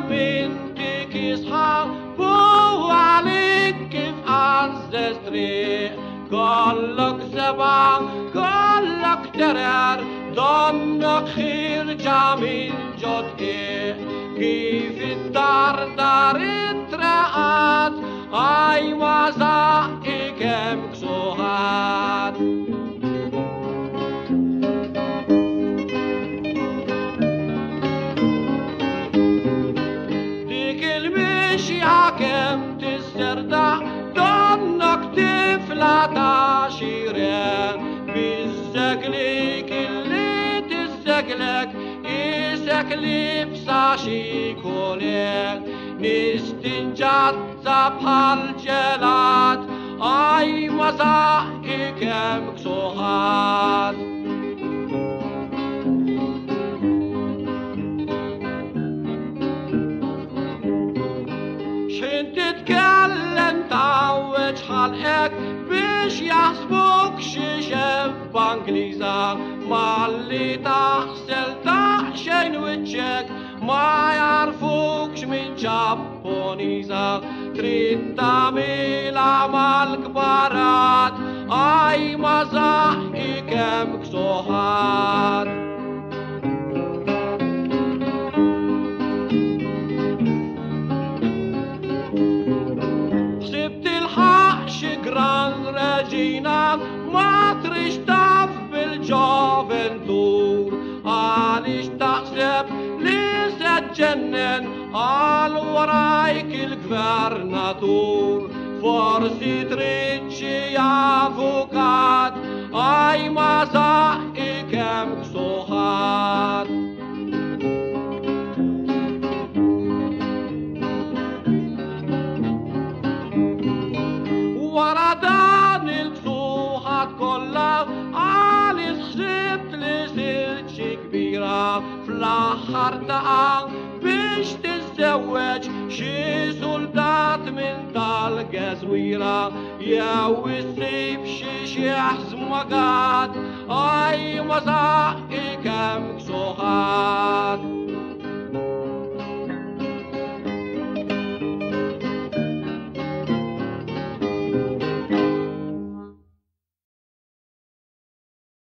بنتك يصحى بو عليك كيف عزز طريق كلك زبان كلك درر ضمنك خير جميل جدك كيف الدار دار اترقت اي وزائك مكسوهات كم تستردع ضمنك تفلت عشيرين بالزقلك اللي تستقلك يسقلي فساشي كولك نستنجد زبها الجلات اي وزائك مكسوهات شين تتكلم تعوج حلقك بيش يحسبوك شيشف بانجليزا ما اللي تحصل تحشين وجهك ما يعرفوكش من جابونيزا تريد تعمل عمل كبارات اي مزاحك مكسوهات شكرا رجينا ما ترشتف بالجوفنتور عاليش تحسب ليس تجنن عال ورايك الجفرناتور فرصي تريتشي يا فوقات اي مزاحك مكسوهات وردان الكسوهات كلها عالي خسبت لزلتش كبيرة فلاحر دقان بيش تتزوج شي سلطات من طلقة زويرة يا والسيف شي شيحز مقات اي مزاحك مكسوهات